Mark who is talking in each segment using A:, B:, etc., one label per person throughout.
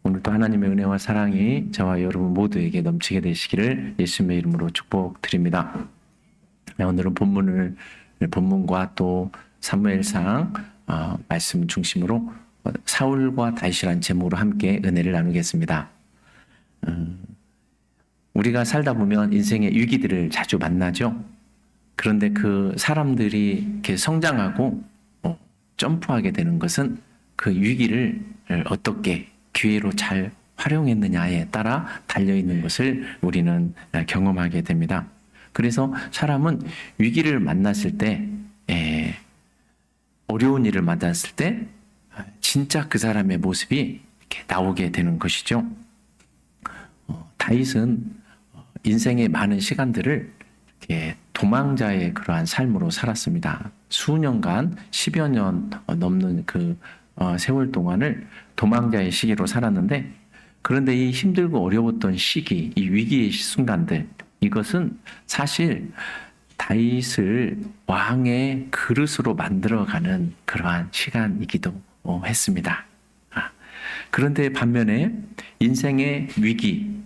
A: 오늘도 하나님의 은혜와 사랑이 저와 여러분 모두에게 넘치게 되시기를 예수님의 이름으로 축복드립니다. 오늘은 본문과 또 사무엘상 말씀 중심으로 사울과 다윗이라는 제목으로 함께 은혜를 나누겠습니다. 우리가 살다 보면 인생의 위기들을 자주 만나죠. 그런데 그 사람들이 이렇게 성장하고 점프하게 되는 것은 그 위기를 어떻게 기회로 잘 활용했느냐에 따라 달려있는 것을 우리는 경험하게 됩니다. 그래서 사람은 위기를 만났을 때, 어려운 일을 만났을 때 진짜 그 사람의 모습이 이렇게 나오게 되는 것이죠. 다윗은 인생의 많은 시간들을 이렇게 도망자의 그러한 삶으로 살았습니다. 수년간 10여 년 넘는 그 세월 동안을 도망자의 시기로 살았는데, 그런데 이 힘들고 어려웠던 시기, 이 위기의 순간들, 이것은 사실 다윗을 왕의 그릇으로 만들어가는 그러한 시간이기도 했습니다. 그런데 반면에 인생의 위기,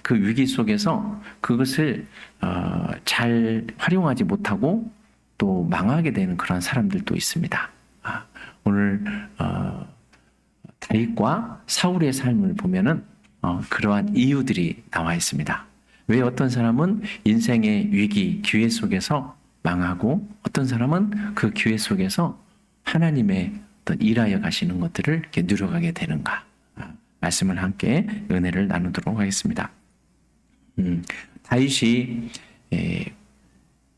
A: 그 위기 속에서 그것을 잘 활용하지 못하고 또 망하게 되는 그런 사람들도 있습니다. 오늘 다윗과 사울의 삶을 보면은 그러한 이유들이 나와 있습니다. 왜 어떤 사람은 인생의 위기, 기회 속에서 망하고 어떤 사람은 그 기회 속에서 하나님의 어떤 일하여 가시는 것들을 이렇게 누려가게 되는가? 말씀을 함께 은혜를 나누도록 하겠습니다. 다윗이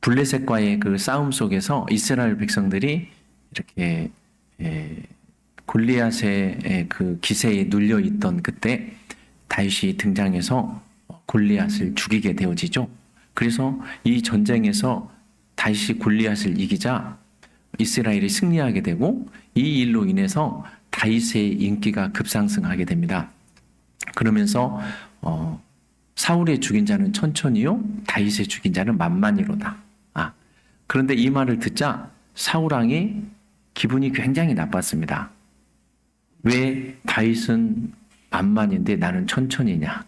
A: 블레셋과의 그 싸움 속에서 이스라엘 백성들이 이렇게 골리앗의 그 기세에 눌려 있던 그때 다윗이 등장해서 골리앗을 죽이게 되어지죠. 그래서 이 전쟁에서 다윗이 골리앗을 이기자 이스라엘이 승리하게 되고, 이 일로 인해서 다윗의 인기가 급상승하게 됩니다. 그러면서 사울의 죽인 자는 천천히요, 다윗의 죽인 자는 만만이로다. 그런데 이 말을 듣자 사울 왕이 기분이 굉장히 나빴습니다. 왜 다윗은 만만인데 나는 천천히냐?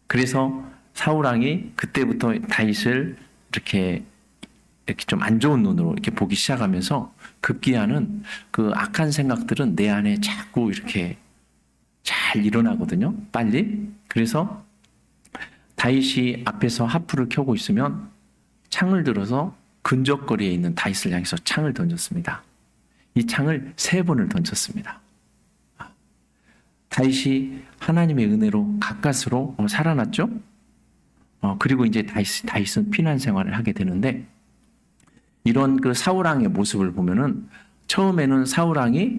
A: 그래서 사울 왕이 그때부터 다윗을 이렇게 좀 안 좋은 눈으로 이렇게 보기 시작하면서, 급기야는 그 악한 생각들은 내 안에 자꾸 이렇게 잘 일어나거든요. 빨리. 그래서 다윗이 앞에서 하프를 켜고 있으면 창을 들어서 근접거리에 있는 다윗을 향해서 창을 던졌습니다. 이 창을 3번을 던졌습니다. 다윗이 하나님의 은혜로 가까스로 살아났죠. 그리고 이제 다윗은 피난 생활을 하게 되는데, 이런 그 사울 왕의 모습을 보면은 처음에는 사울 왕이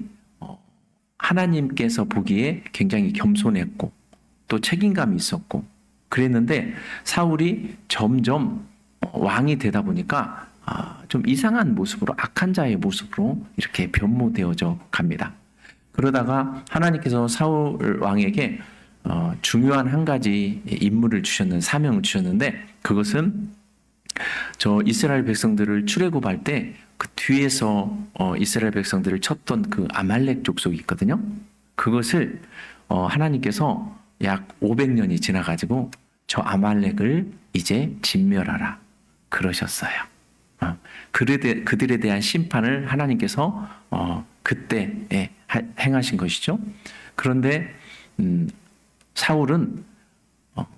A: 하나님께서 보기에 굉장히 겸손했고 또 책임감이 있었고 그랬는데, 사울이 점점 왕이 되다 보니까 좀 이상한 모습으로, 악한 자의 모습으로 이렇게 변모되어져 갑니다. 그러다가 하나님께서 사울 왕에게 중요한 한 가지 임무를 주셨는, 사명을 주셨는데, 그것은 저 이스라엘 백성들을 출애굽할 때 그 뒤에서 이스라엘 백성들을 쳤던 그 아말렉 족속이 있거든요. 그것을 하나님께서 약 500년이 지나가지고 저 아말렉을 이제 진멸하라 그러셨어요. 그들에 대한 심판을 하나님께서 그때 행하신 것이죠. 그런데 사울은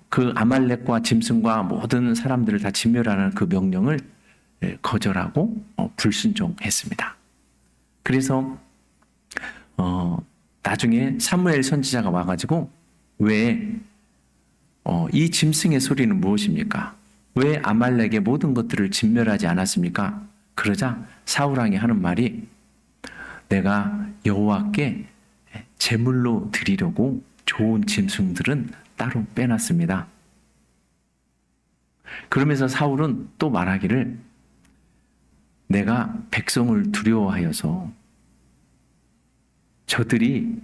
A: 그 아말렉과 짐승과 모든 사람들을 다 진멸하는 그 명령을 거절하고 불순종했습니다. 그래서 나중에 사무엘 선지자가 와가지고, 왜 이 짐승의 소리는 무엇입니까? 왜 아말렉의 모든 것들을 진멸하지 않았습니까? 그러자 사울 왕이 하는 말이, 내가 여호와께 제물로 드리려고 좋은 짐승들은 따로 빼놨습니다. 그러면서 사울은 또 말하기를, 내가 백성을 두려워하여서 저들이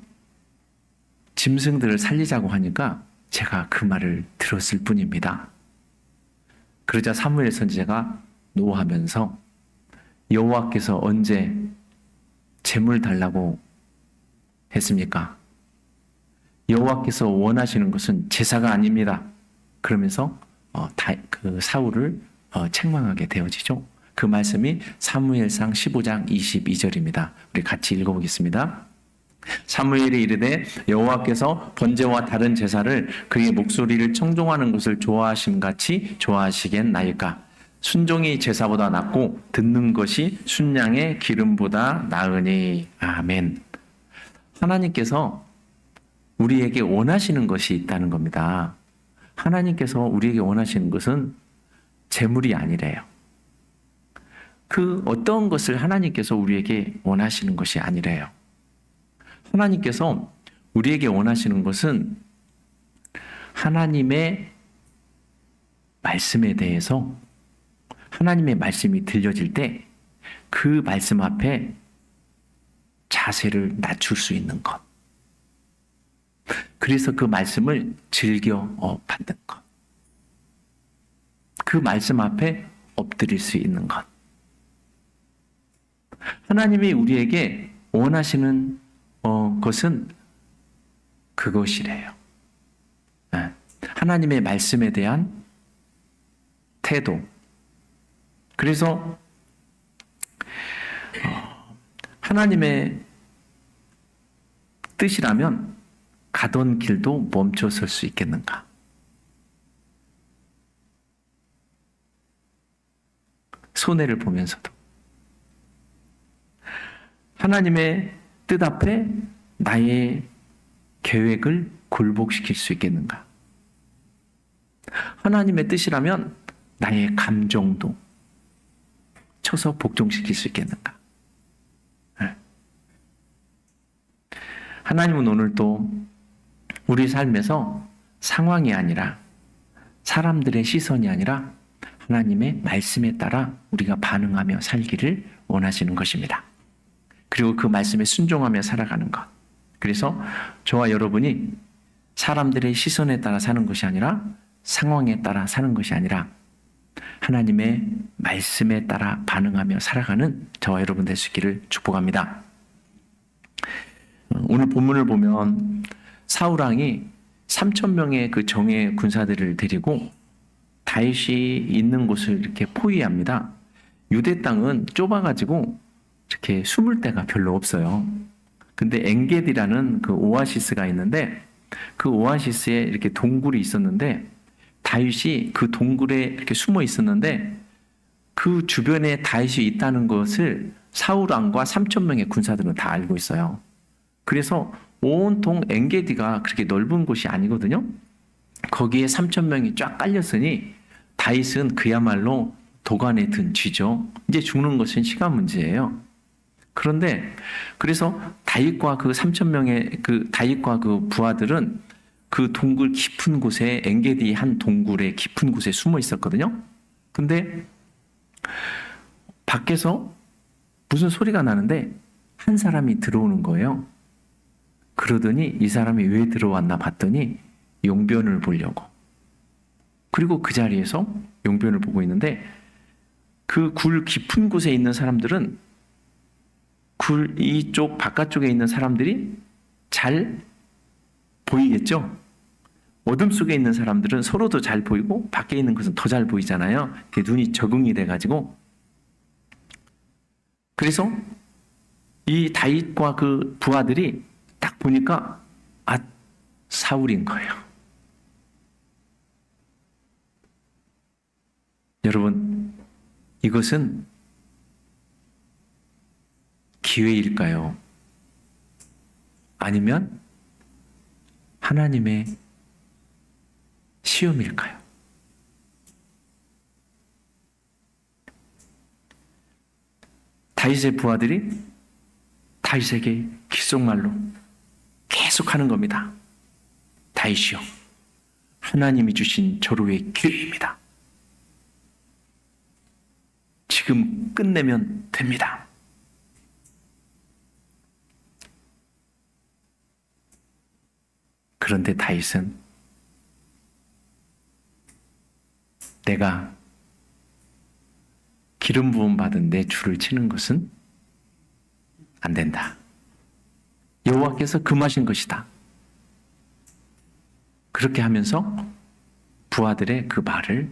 A: 짐승들을 살리자고 하니까 제가 그 말을 들었을 뿐입니다. 그러자 사무엘 선지자가 노하면서, 여호와께서 언제 제물 달라고 했습니까? 여호와께서 원하시는 것은 제사가 아닙니다. 그러면서 그 사울을 책망하게 되어지죠. 그 말씀이 사무엘상 15장 22절입니다. 우리 같이 읽어보겠습니다. 사무엘이 이르되 여호와께서 번제와 다른 제사를 그의 목소리를 청종하는 것을 좋아하심같이 좋아하시겠나이까. 순종이 제사보다 낫고 듣는 것이 순양의 기름보다 나으니. 아멘. 하나님께서 우리에게 원하시는 것이 있다는 겁니다. 하나님께서 우리에게 원하시는 것은 재물이 아니래요. 그 어떤 것을 하나님께서 우리에게 원하시는 것이 아니래요. 하나님께서 우리에게 원하시는 것은 하나님의 말씀에 대해서, 하나님의 말씀이 들려질 때 그 말씀 앞에 자세를 낮출 수 있는 것. 그래서 그 말씀을 즐겨 받는 것. 그 말씀 앞에 엎드릴 수 있는 것. 하나님이 우리에게 원하시는 것은 그것이래요. 하나님의 말씀에 대한 태도. 그래서 하나님의 뜻이라면 가던 길도 멈춰설 수 있겠는가? 손해를 보면서도 하나님의 뜻 앞에 나의 계획을 굴복시킬 수 있겠는가? 하나님의 뜻이라면 나의 감정도 쳐서 복종시킬 수 있겠는가? 하나님은 오늘도 우리 삶에서 상황이 아니라, 사람들의 시선이 아니라 하나님의 말씀에 따라 우리가 반응하며 살기를 원하시는 것입니다. 그리고 그 말씀에 순종하며 살아가는 것. 그래서 저와 여러분이 사람들의 시선에 따라 사는 것이 아니라, 상황에 따라 사는 것이 아니라 하나님의 말씀에 따라 반응하며 살아가는 저와 여러분 될 수 있기를 축복합니다. 오늘 본문을 보면 사울왕이 3,000명의 그 정예 군사들을 데리고 다윗이 있는 곳을 이렇게 포위합니다. 유대 땅은 좁아가지고 이렇게 숨을 데가 별로 없어요. 근데 엔게디라는 그 오아시스가 있는데, 그 오아시스에 이렇게 동굴이 있었는데 다윗이 그 동굴에 이렇게 숨어 있었는데, 그 주변에 다윗이 있다는 것을 사울 왕과 3,000명의 군사들은 다 알고 있어요. 그래서 온통 엔게디가 그렇게 넓은 곳이 아니거든요. 거기에 3,000명이 쫙 깔렸으니 다윗은 그야말로 도관에 든 쥐죠. 이제 죽는 것은 시간 문제예요. 그런데 그래서 다윗과 그 3,000명의 다윗과 그 부하들은 그 동굴 깊은 곳에, 엔게디 한 동굴의 깊은 곳에 숨어 있었거든요. 근데 밖에서 무슨 소리가 나는데 한 사람이 들어오는 거예요. 그러더니 이 사람이 왜 들어왔나 봤더니 용변을 보려고. 그리고 그 자리에서 용변을 보고 있는데, 그 굴 깊은 곳에 있는 사람들은 굴 이쪽 바깥쪽에 있는 사람들이 잘 보이겠죠? 어둠 속에 있는 사람들은 서로도 잘 보이고 밖에 있는 것은 더 잘 보이잖아요. 눈이 적응이 돼가지고. 그래서 이 다윗과 그 부하들이 딱 보니까 사울인 거예요. 여러분, 이것은 기회일까요? 아니면 하나님의 시험일까요? 다윗의 부하들이 다윗에게 귓속말로 계속 하는 겁니다. 다윗이요, 하나님이 주신 절호의 기회입니다. 지금 끝내면 됩니다. 그런데 다윗은 내가 기름 부음 받은 내 주를 치는 것은 안 된다. 여호와께서 금하신 것이다. 그렇게 하면서 부하들의 그 말을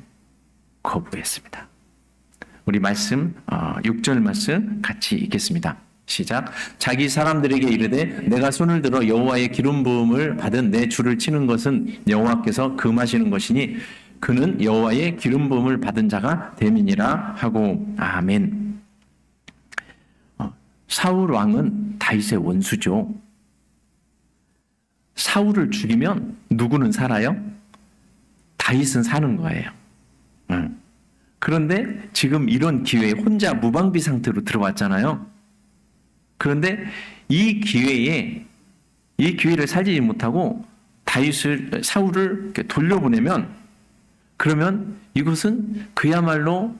A: 거부했습니다. 우리 말씀 6절 말씀 같이 읽겠습니다. 시작. 자기 사람들에게 이르되 내가 손을 들어 여호와의 기름 부음을 받은 내 주를 치는 것은 여호와께서 금하시는 것이니 그는 여호와의 기름 부음을 받은 자가 됨이니라 하고 아멘. 사울 왕은 다윗의 원수죠. 사울을 죽이면 누구는 살아요? 다윗은 사는 거예요. 그런데 지금 이런 기회에 혼자 무방비 상태로 들어왔잖아요. 그런데 이 기회를 살리지 못하고 사울을 이렇게 돌려보내면 그러면 이것은 그야말로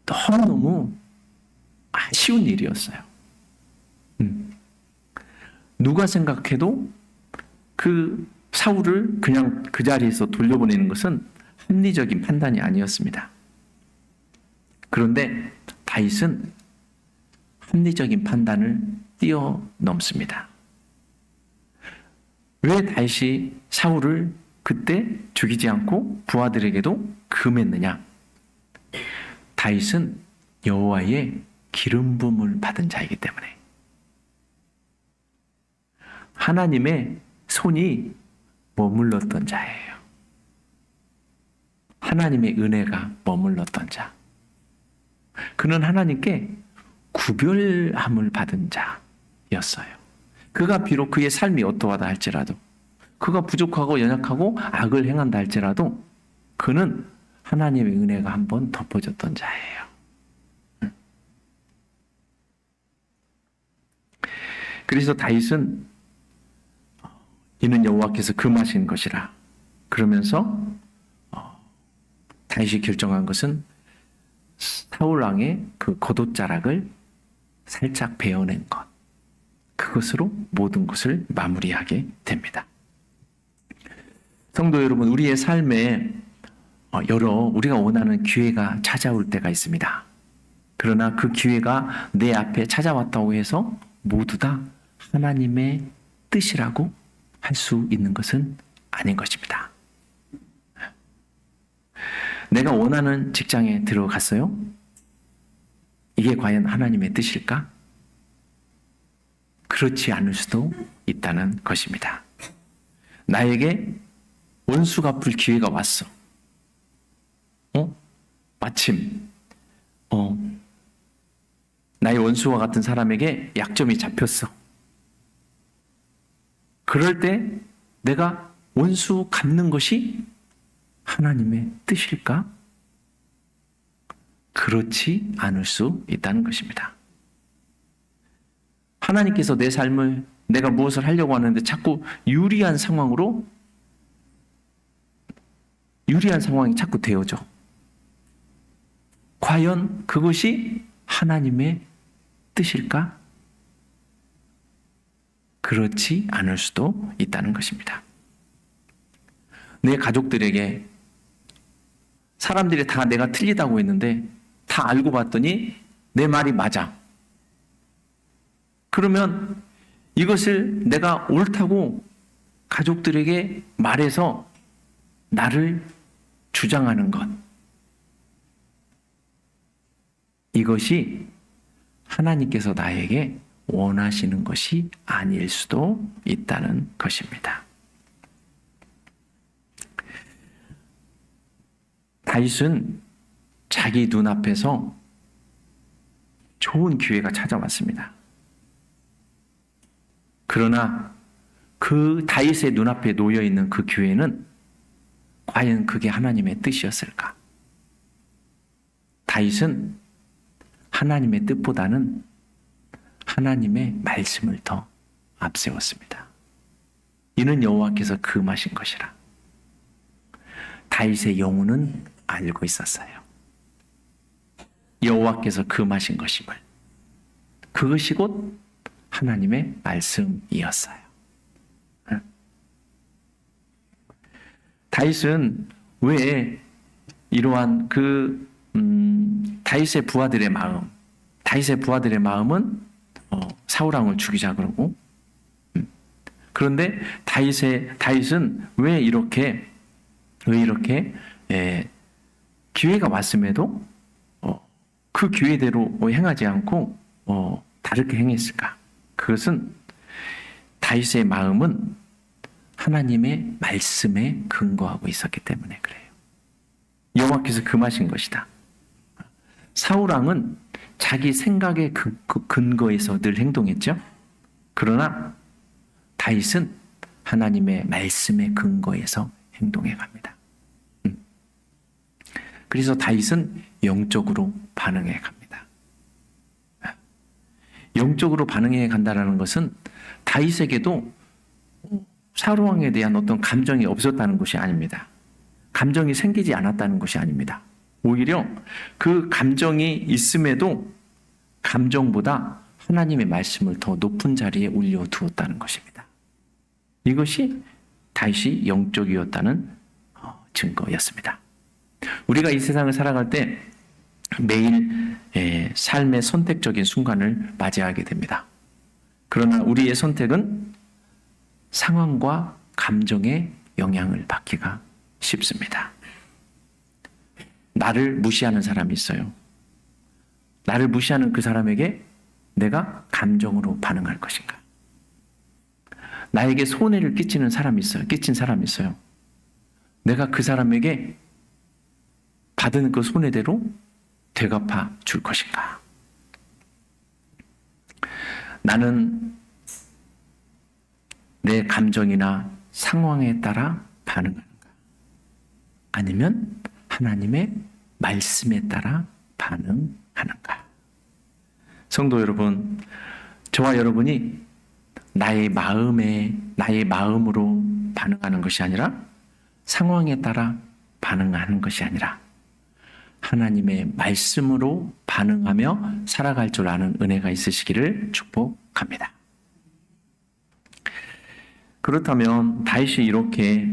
A: 너무너무 아쉬운 일이었어요. 누가 생각해도 그 사울을 그냥 그 자리에서 돌려보내는 것은 합리적인 판단이 아니었습니다. 그런데 다윗은 합리적인 판단을 뛰어넘습니다. 왜 다윗이 사울을 그때 죽이지 않고 부하들에게도 금했느냐? 다윗은 여호와의 기름 부음을 받은 자이기 때문에 하나님의 손이 머물렀던 자예요. 하나님의 은혜가 머물렀던 자. 그는 하나님께 구별함을 받은 자였어요. 그가 비록 그의 삶이 어떠하다 할지라도, 그가 부족하고 연약하고 악을 행한다 할지라도 그는 하나님의 은혜가 한번 덮어졌던 자예요. 그래서 다윗은 이는 여호와께서 금하신 것이라 그러면서 다윗이 결정한 것은 사울 왕의 그 겉옷자락을 살짝 베어낸 것, 그것으로 모든 것을 마무리하게 됩니다. 성도 여러분, 우리의 삶에 우리가 원하는 기회가 찾아올 때가 있습니다. 그러나 그 기회가 내 앞에 찾아왔다고 해서 모두 다 하나님의 뜻이라고 할 수 있는 것은 아닌 것입니다. 내가 원하는 직장에 들어갔어요? 이게 과연 하나님의 뜻일까? 그렇지 않을 수도 있다는 것입니다. 나에게 원수 갚을 기회가 왔어. 마침 나의 원수와 같은 사람에게 약점이 잡혔어. 그럴 때 내가 원수 갚는 것이 하나님의 뜻일까? 그렇지 않을 수 있다는 것입니다. 하나님께서 내 삶을 내가 무엇을 하려고 하는데 자꾸 유리한 상황이 자꾸 되어져. 과연 그것이 하나님의 뜻일까? 그렇지 않을 수도 있다는 것입니다. 내 가족들에게 사람들이 다 내가 틀리다고 했는데 다 알고 봤더니 내 말이 맞아. 그러면 이것을 내가 옳다고 가족들에게 말해서 나를 주장하는 것, 이것이 하나님께서 나에게 원하시는 것이 아닐 수도 있다는 것입니다. 다윗은 자기 눈앞에서 좋은 기회가 찾아왔습니다. 그러나 그 다윗의 눈앞에 놓여 있는 그 기회는 과연 그게 하나님의 뜻이었을까? 다윗은 하나님의 뜻보다는 하나님의 말씀을 더 앞세웠습니다. 이는 여호와께서 금하신 것이라. 다윗의 영혼은 알고 있었어요. 여호와께서 금하신 것임을. 그것이 곧 하나님의 말씀이었어요. 다윗은 왜 이러한 다윗의 부하들의 마음은 사울 왕을 죽이자 그러고 그런데 다윗은 왜 이렇게 기회가 왔음에도 그 기회대로 행하지 않고 다르게 행했을까? 그것은 다윗의 마음은 하나님의 말씀에 근거하고 있었기 때문에 그래요. 여호와께서 금하신 것이다. 사울 왕은 자기 생각의 근거에서 늘 행동했죠. 그러나 다윗은 하나님의 말씀의 근거에서 행동해 갑니다. 그래서 다윗은 영적으로 반응해 갑니다. 영적으로 반응해 간다는 것은 다윗에게도 사울 왕에 대한 어떤 감정이 없었다는 것이 아닙니다. 감정이 생기지 않았다는 것이 아닙니다. 오히려 그 감정이 있음에도 감정보다 하나님의 말씀을 더 높은 자리에 올려두었다는 것입니다. 이것이 다윗이 영적이었다는 증거였습니다. 우리가 이 세상을 살아갈 때 매일 삶의 선택적인 순간을 맞이하게 됩니다. 그러나 우리의 선택은 상황과 감정의 영향을 받기가 쉽습니다. 나를 무시하는 사람이 있어요. 나를 무시하는 그 사람에게 내가 감정으로 반응할 것인가? 나에게 손해를 끼친 사람이 있어요. 내가 그 사람에게 받은 그 손해대로 되갚아 줄 것인가? 나는 내 감정이나 상황에 따라 반응하는가? 아니면 하나님의 말씀에 따라 반응하는가? 성도 여러분, 저와 여러분이 나의 마음으로 반응하는 것이 아니라 상황에 따라 반응하는 것이 아니라 하나님의 말씀으로 반응하며 살아갈 줄 아는 은혜가 있으시기를 축복합니다. 그렇다면 다윗이 이렇게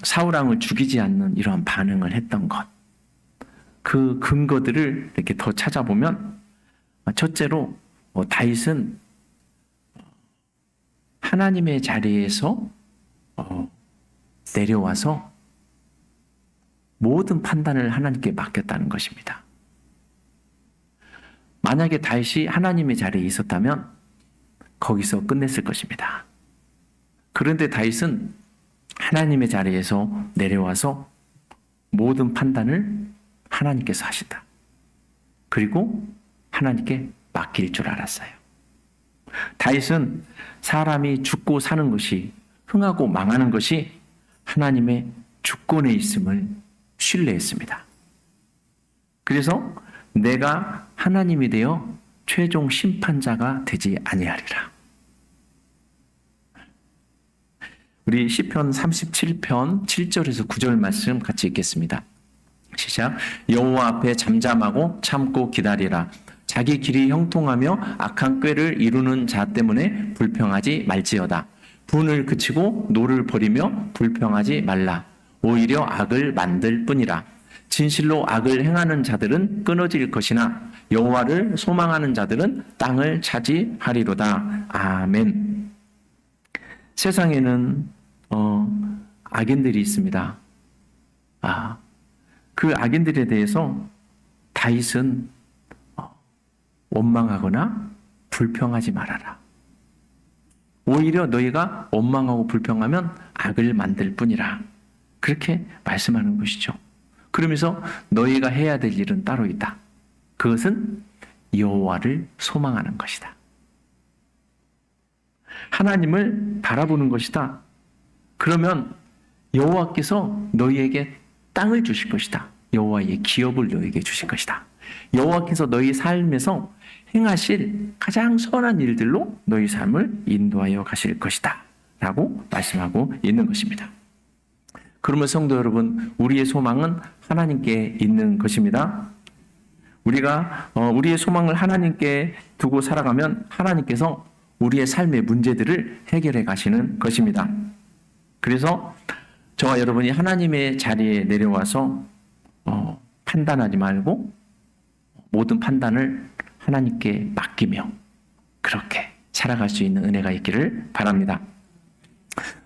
A: 사울 왕을 죽이지 않는 이러한 반응을 했던 것, 그 근거들을 이렇게 더 찾아보면 첫째로 다윗은 하나님의 자리에서 내려와서 모든 판단을 하나님께 맡겼다는 것입니다. 만약에 다윗이 하나님의 자리에 있었다면 거기서 끝냈을 것입니다. 그런데 다윗은 하나님의 자리에서 내려와서 모든 판단을 하나님께서 하신다. 그리고 하나님께 맡길 줄 알았어요. 다윗은 사람이 죽고 사는 것이, 흥하고 망하는 것이 하나님의 주권에 있음을 신뢰했습니다. 그래서 내가 하나님이 되어 최종 심판자가 되지 아니하리라. 우리 시편 37편 7절에서 9절 말씀 같이 읽겠습니다. 시작. 여호와 앞에 잠잠하고 참고 기다리라. 자기 길이 형통하며 악한 꾀를 이루는 자 때문에 불평하지 말지어다. 분을 그치고 노를 버리며 불평하지 말라. 오히려 악을 만들 뿐이라. 진실로 악을 행하는 자들은 끊어질 것이나 여호와를 소망하는 자들은 땅을 차지하리로다. 아멘. 세상에는 악인들이 있습니다. 그 악인들에 대해서 다윗은 원망하거나 불평하지 말아라. 오히려 너희가 원망하고 불평하면 악을 만들 뿐이라. 그렇게 말씀하는 것이죠. 그러면서 너희가 해야 될 일은 따로 있다. 그것은 여호와를 소망하는 것이다. 하나님을 바라보는 것이다. 그러면 여호와께서 너희에게 땅을 주실 것이다. 여호와의 기업을 너희에게 주실 것이다. 여호와께서 너희 삶에서 행하실 가장 선한 일들로 너희 삶을 인도하여 가실 것이다. 라고 말씀하고 있는 것입니다. 그러면 성도 여러분, 우리의 소망은 하나님께 있는 것입니다. 우리가 우리의 소망을 하나님께 두고 살아가면 하나님께서 우리의 삶의 문제들을 해결해 가시는 것입니다. 그래서 저와 여러분이 하나님의 자리에 내려와서 판단하지 말고 모든 판단을 하나님께 맡기며 그렇게 살아갈 수 있는 은혜가 있기를 바랍니다.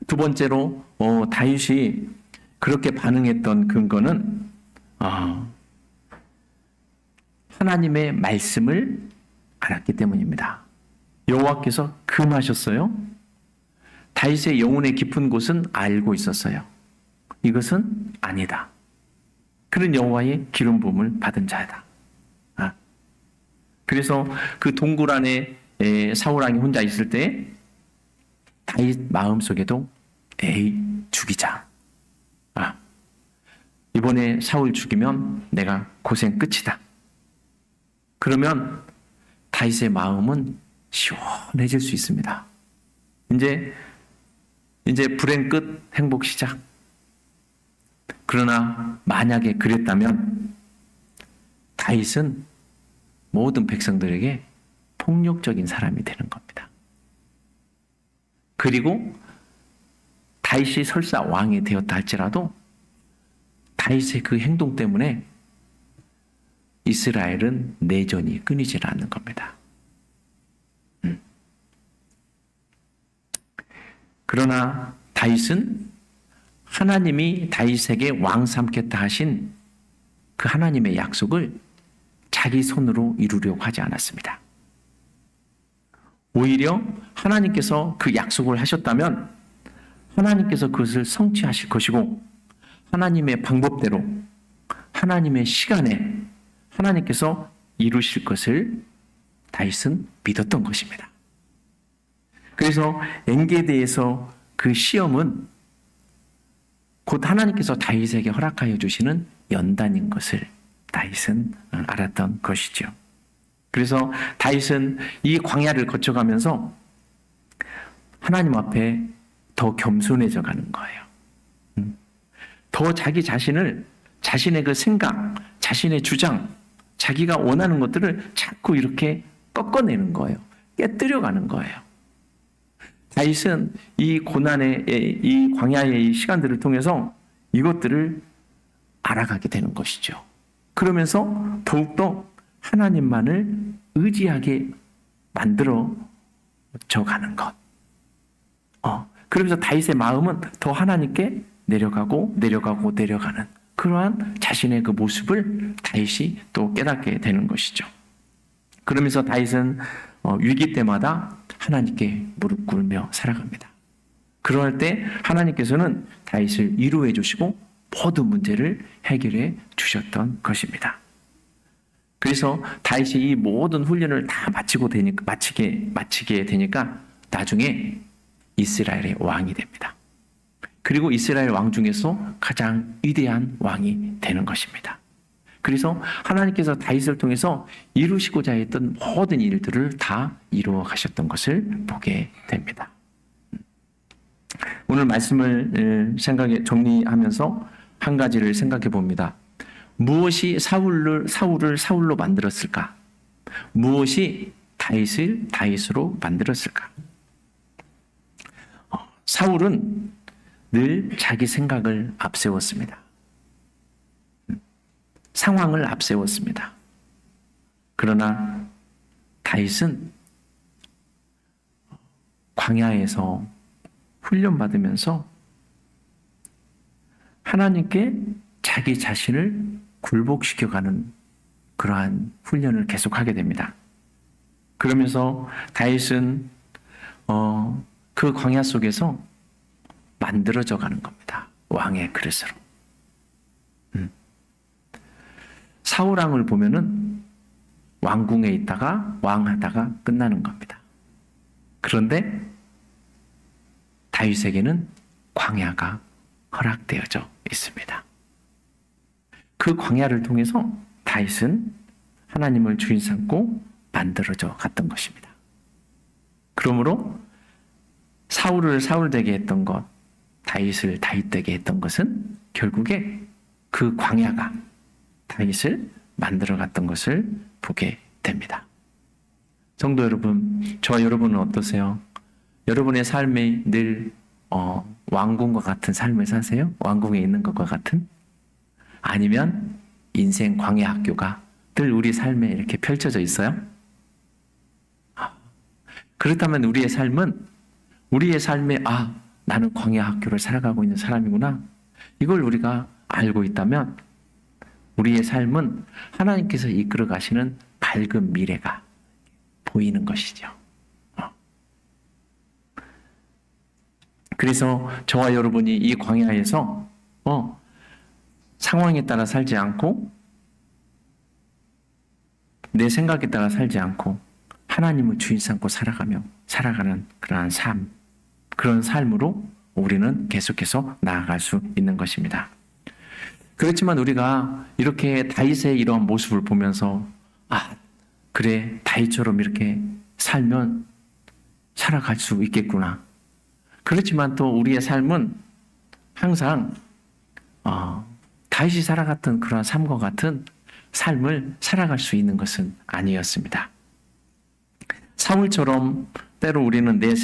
A: 두 번째로 다윗이 그렇게 반응했던 근거는 하나님의 말씀을 알았기 때문입니다. 여호와께서 금하셨어요. 다윗의 영혼의 깊은 곳은 알고 있었어요. 이것은 아니다. 그는 여호와의 기름 부음을 받은 자다. 그래서 그 동굴 안에 사울 왕이 혼자 있을 때 다윗 마음속에도 에이 죽이자. 이번에 사울 죽이면 내가 고생 끝이다. 그러면 다윗의 마음은 시원해질 수 있습니다. 이제 불행 끝, 행복 시작. 그러나 만약에 그랬다면 다윗은 모든 백성들에게 폭력적인 사람이 되는 겁니다. 그리고 다윗이 설사 왕이 되었다 할지라도 다윗의 그 행동 때문에 이스라엘은 내전이 끊이질 않는 겁니다. 그러나 다윗은 하나님이 다윗에게 왕 삼겠다 하신 그 하나님의 약속을 자기 손으로 이루려고 하지 않았습니다. 오히려 하나님께서 그 약속을 하셨다면 하나님께서 그것을 성취하실 것이고 하나님의 방법대로 하나님의 시간에 하나님께서 이루실 것을 다윗은 믿었던 것입니다. 그래서 엔게디에서 그 시험은 곧 하나님께서 다윗에게 허락하여 주시는 연단인 것을 다윗은 알았던 것이죠. 그래서 다윗은 이 광야를 거쳐가면서 하나님 앞에 더 겸손해져 가는 거예요. 더 자기 자신을, 자신의 그 생각, 자신의 주장, 자기가 원하는 것들을 자꾸 이렇게 꺾어내는 거예요. 깨뜨려 가는 거예요. 다윗은 이 고난의, 이 광야의 이 시간들을 통해서 이것들을 알아가게 되는 것이죠. 그러면서 더욱더 하나님만을 의지하게 만들어져 가는 것. 그러면서 다윗의 마음은 더 하나님께 내려가는 그러한 자신의 그 모습을 다윗이 또 깨닫게 되는 것이죠. 그러면서 다윗은 위기 때마다 하나님께 무릎 꿇으며 살아갑니다. 그럴 때 하나님께서는 다윗을 위로해 주시고 모든 문제를 해결해 주셨던 것입니다. 그래서 다윗이 이 모든 훈련을 다 마치게 되니까 나중에 이스라엘의 왕이 됩니다. 그리고 이스라엘 왕 중에서 가장 위대한 왕이 되는 것입니다. 그래서 하나님께서 다윗을 통해서 이루시고자 했던 모든 일들을 다 이루어 가셨던 것을 보게 됩니다. 오늘 말씀을 정리하면서 한 가지를 생각해 봅니다. 무엇이 사울을 사울로 만들었을까? 무엇이 다윗을 다윗으로 만들었을까? 사울은 늘 자기 생각을 앞세웠습니다. 상황을 앞세웠습니다. 그러나 다윗은 광야에서 훈련받으면서 하나님께 자기 자신을 굴복시켜가는 그러한 훈련을 계속하게 됩니다. 그러면서 다윗은 그 광야 속에서 만들어져 가는 겁니다. 왕의 그릇으로. 사울왕을 보면은 왕궁에 있다가 왕하다가 끝나는 겁니다. 그런데 다윗에게는 광야가 허락되어져 있습니다. 그 광야를 통해서 다윗은 하나님을 주인 삼고 만들어져 갔던 것입니다. 그러므로 사울을 사울되게 했던 것, 다윗을 다윗되게 했던 것은 결국에 그 광야가 다윗을 만들어 갔던 것을 보게 됩니다. 성도 여러분, 저와 여러분은 어떠세요? 여러분의 삶이 늘 왕궁과 같은 삶을 사세요? 왕궁에 있는 것과 같은? 아니면 인생 광야 학교가 늘 우리 삶에 이렇게 펼쳐져 있어요? 그렇다면 우리의 삶에 나는 광야 학교를 살아가고 있는 사람이구나. 이걸 우리가 알고 있다면 우리의 삶은 하나님께서 이끌어 가시는 밝은 미래가 보이는 것이죠. 그래서 저와 여러분이 이 광야에서 상황에 따라 살지 않고 내 생각에 따라 살지 않고 하나님을 주인 삼고 살아가는 그런 삶으로 우리는 계속해서 나아갈 수 있는 것입니다. 그렇지만 우리가 이렇게 다윗의 이러한 모습을 보면서 그래, 다윗처럼 이렇게 살면 살아갈 수 있겠구나. 그렇지만 또 우리의 삶은 항상 다윗이 살아갔던 그런 삶과 같은 삶을 살아갈 수 있는 것은 아니었습니다. 사울처럼 때로 우리는 내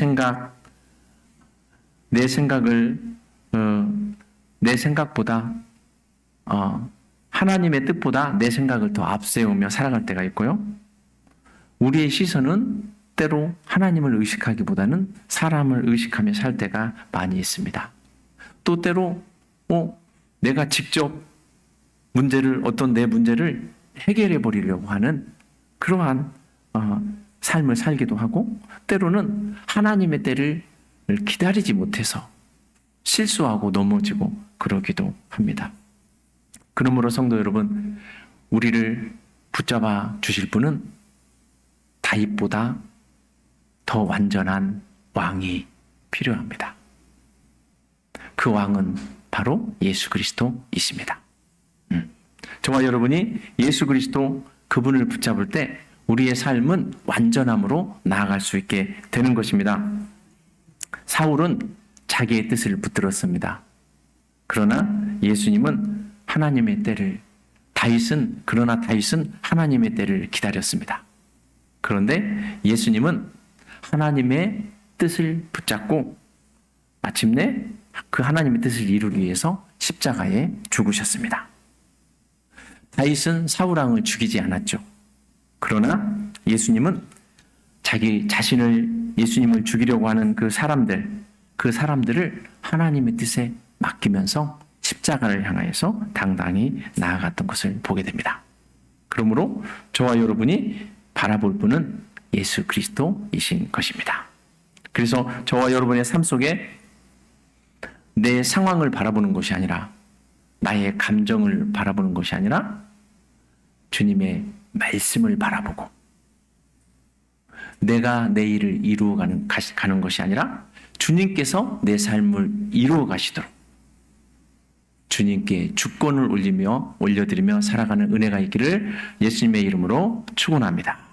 A: 생각보다 하나님의 뜻보다 내 생각을 더 앞세우며 살아갈 때가 있고요. 우리의 시선은 때로 하나님을 의식하기보다는 사람을 의식하며 살 때가 많이 있습니다. 또 때로 내가 직접 내 문제를 해결해 버리려고 하는 그러한 삶을 살기도 하고, 때로는 하나님의 때를 기다리지 못해서 실수하고 넘어지고 그러기도 합니다. 그러므로 성도 여러분, 우리를 붙잡아 주실 분은 다윗보다 더 완전한 왕이 필요합니다. 그 왕은 바로 예수 그리스도이십니다. 저와 여러분이 예수 그리스도 그분을 붙잡을 때 우리의 삶은 완전함으로 나아갈 수 있게 되는 것입니다. 사울은 자기의 뜻을 붙들었습니다. 그러나 예수님은 하나님의 때를, 다윗은 하나님의 때를 기다렸습니다. 그런데 예수님은 하나님의 뜻을 붙잡고 마침내 그 하나님의 뜻을 이루기 위해서 십자가에 죽으셨습니다. 다윗은 사울왕을 죽이지 않았죠. 그러나 예수님은 자기 자신을 예수님을 죽이려고 하는 그 사람들을 하나님의 뜻에 맡기면서 십자가를 향하여서 당당히 나아갔던 것을 보게 됩니다. 그러므로 저와 여러분이 바라볼 분은 예수 그리스도이신 것입니다. 그래서 저와 여러분의 삶 속에 내 상황을 바라보는 것이 아니라, 나의 감정을 바라보는 것이 아니라 주님의 말씀을 바라보고, 내가 내 일을 이루어가는 것이 아니라 주님께서 내 삶을 이루어 가시도록 주님께 주권을 올려드리며 살아가는 은혜가 있기를 예수님의 이름으로 축원합니다.